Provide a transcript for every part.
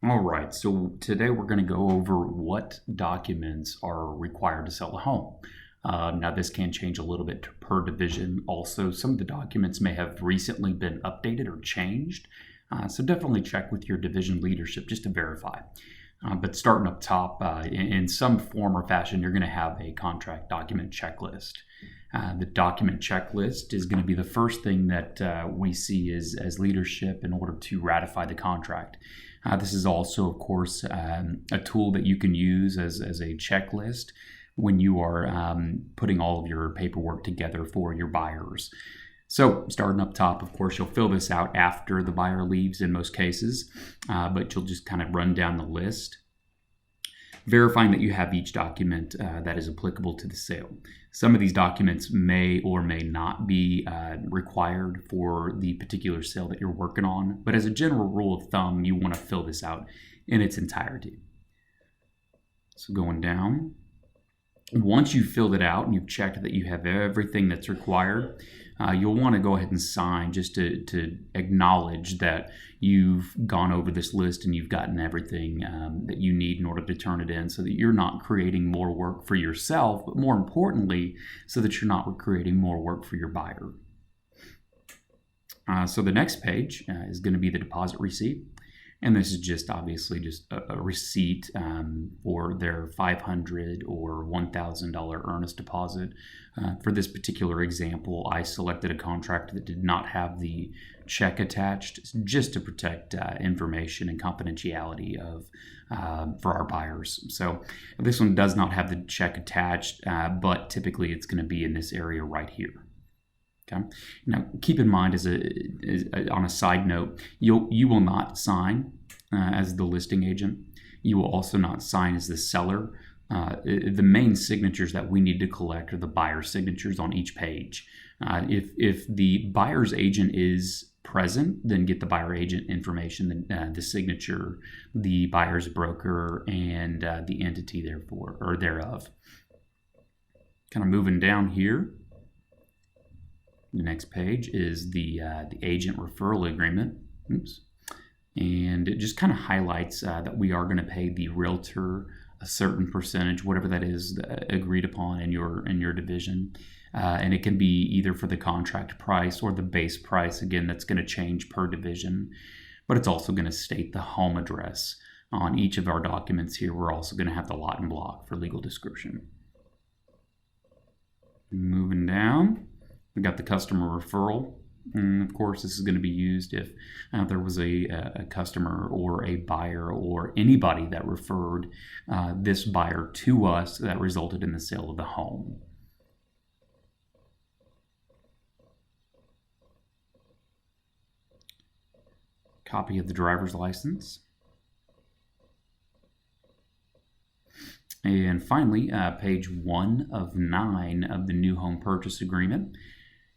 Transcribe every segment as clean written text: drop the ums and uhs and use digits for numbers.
All right, so today we're going to go over what documents are required to sell a home. Now, this can change a little bit per division. Also, some of the documents may have recently been updated or changed, so definitely check with your division leadership just to verify. But starting up top, in some form or fashion, you're going to have a contract document checklist. The document checklist is going to be the first thing that we see as leadership in order to ratify the contract. This is also, of course, a tool that you can use as a checklist when you are putting all of your paperwork together for your buyers. So starting up top, of course, you'll fill this out after the buyer leaves in most cases, but you'll just kind of run down the list, verifying that you have each document that is applicable to the sale. Some of these documents may or may not be required for the particular sale that you're working on, but as a general rule of thumb, you want to fill this out in its entirety. So going down, once you've filled it out and you've checked that you have everything that's required, you'll want to go ahead and sign just to acknowledge that you've gone over this list and you've gotten everything that you need in order to turn it in, so that you're not creating more work for yourself, but more importantly, so that you're not creating more work for your buyer. So the next page is going to be the deposit receipt. And this is just obviously just a receipt for their $500 or $1,000 earnest deposit. For this particular example, I selected a contract that did not have the check attached, just to protect information and confidentiality for our buyers. So this one does not have the check attached, but typically it's going to be in this area right here. Okay. Now, keep in mind, on a side note, you will not sign as the listing agent. You will also not sign as the seller. The main signatures that we need to collect are the buyer's signatures on each page. If the buyer's agent is present, then get the buyer agent information, the signature, the buyer's broker, and the entity thereof. Kind of moving down here. The next page is the agent referral agreement. Oops. And it just kind of highlights that we are going to pay the realtor a certain percentage, whatever that is agreed upon in your division. And it can be either for the contract price or the base price. Again, that's going to change per division. But it's also going to state the home address on each of our documents here. We're also going to have the lot and block for legal description. Moving down. We got the customer referral, and of course this is going to be used if there was a customer or a buyer or anybody that referred this buyer to us that resulted in the sale of the home. Copy of the driver's license. And finally, page 1 of 9 of the new home purchase agreement.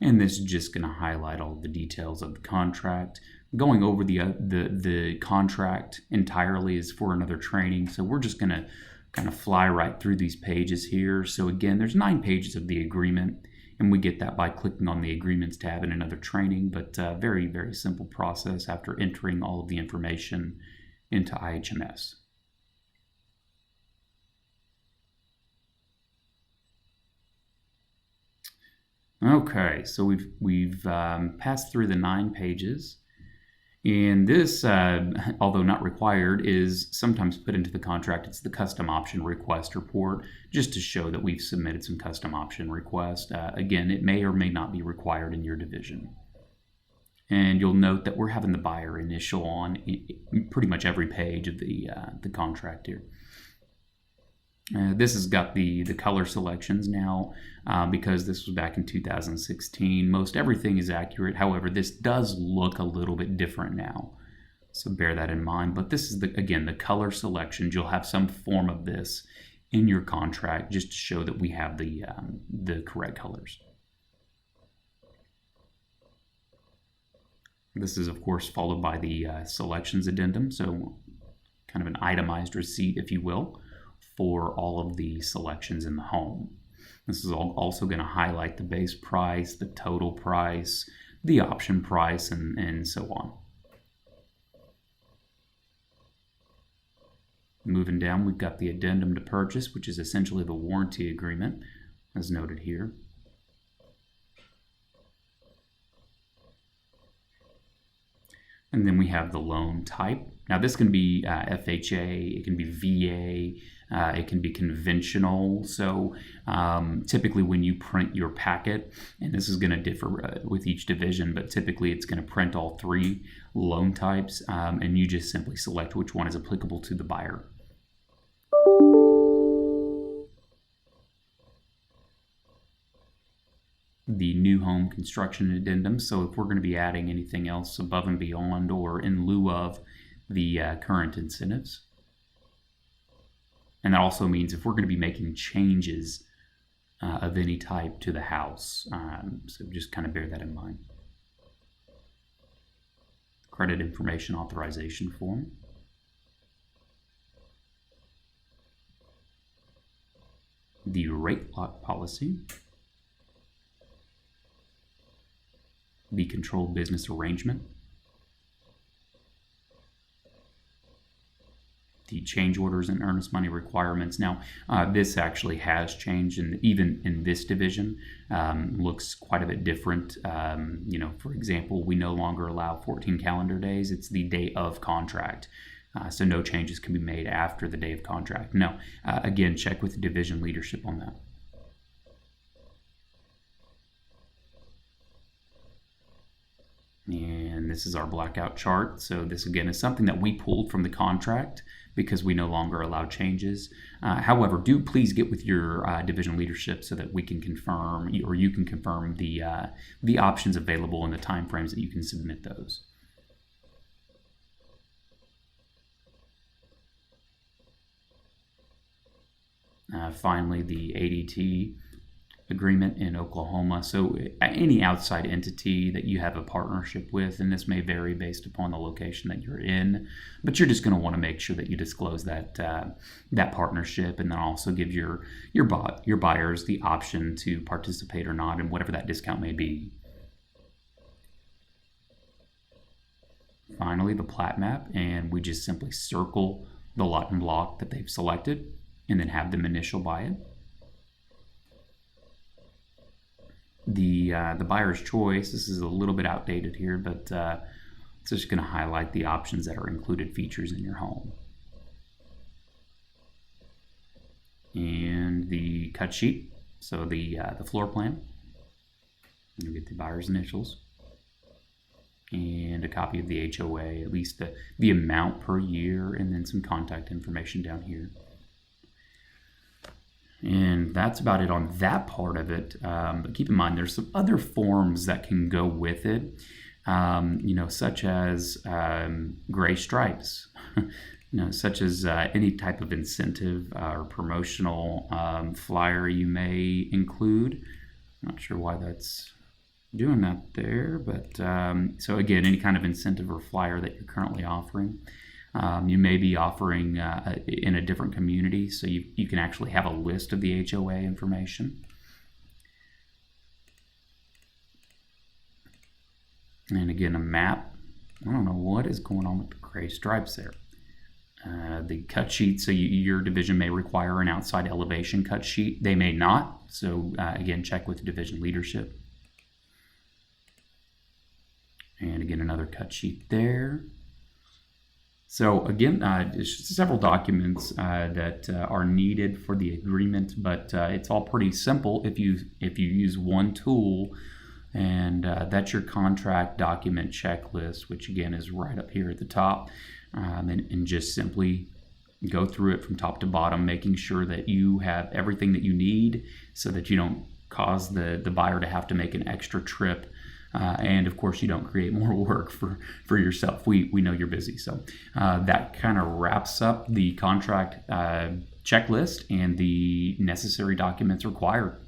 And this is just going to highlight all the details of the contract. Going over the contract entirely is for another training, so we're just going to kind of fly right through these pages here. So again, there's 9 pages of the agreement, and we get that by clicking on the Agreements tab in another training, but very, very simple process after entering all of the information into IHMS. Okay, so we've passed through the 9 pages, and this, although not required, is sometimes put into the contract. It's the custom option request report, just to show that we've submitted some custom option request. Again, it may or may not be required in your division. And you'll note that we're having the buyer initial on pretty much every page of the contract here. This has got the color selections now because this was back in 2016. Most everything is accurate. However, this does look a little bit different now. So bear that in mind. But this is, again, the color selections. You'll have some form of this in your contract just to show that we have the correct colors. This is, of course, followed by the selections addendum. So kind of an itemized receipt, if you will, for all of the selections in the home. This is also going to highlight the base price, the total price, the option price, and so on. Moving down, we've got the addendum to purchase, which is essentially the warranty agreement, as noted here. And then we have the loan type. Now this can be FHA, it can be VA, it can be conventional. So typically when you print your packet, and this is going to differ with each division, but typically it's going to print all three loan types, and you just simply select which one is applicable to the buyer. The new home construction addendum. So if we're going to be adding anything else above and beyond or in lieu of the current incentives. And that also means if we're going to be making changes of any type to the house. So just kind of bear that in mind. Credit information authorization form. The rate lock policy. The controlled business arrangement, the change orders and earnest money requirements. Now, this actually has changed, and even in this division, looks quite a bit different. For example, we no longer allow 14 calendar days. It's the day of contract. So no changes can be made after the day of contract. No, again, check with the division leadership on that. And this is our blackout chart. So this again is something that we pulled from the contract because we no longer allow changes. However, do please get with your division leadership so that we can confirm, or you can confirm the options available and the timeframes that you can submit those. Finally, the ADT agreement in Oklahoma. So any outside entity that you have a partnership with, and this may vary based upon the location that you're in, but you're just going to want to make sure that you disclose that that partnership, and then also give your buyers the option to participate or not in whatever that discount may be. Finally, the plat map, and we just simply circle the lot and block that they've selected and then have them initial by it. The buyer's choice, this is a little bit outdated here, but it's just going to highlight the options that are included features in your home. And the cut sheet, so the floor plan. You get the buyer's initials. And a copy of the HOA, at least the amount per year, and then some contact information down here. And that's about it on that part of it. But keep in mind, there's some other forms that can go with it, such as gray stripes, such as any type of incentive or promotional flyer you may include. Not sure why that's doing that there, but so again, any kind of incentive or flyer that you're currently offering. You may be offering in a different community, so you can actually have a list of the HOA information. And again, a map. I don't know what is going on with the gray stripes there. The cut sheet, so your division may require an outside elevation cut sheet. They may not, so again, check with the division leadership. And again, another cut sheet there. So again, there's several documents that are needed for the agreement, but it's all pretty simple if you use one tool, and that's your contract document checklist, which again is right up here at the top, and just simply go through it from top to bottom, making sure that you have everything that you need so that you don't cause the buyer to have to make an extra trip. And of course, you don't create more work for yourself. We know you're busy. So that kind of wraps up the contract checklist and the necessary documents required.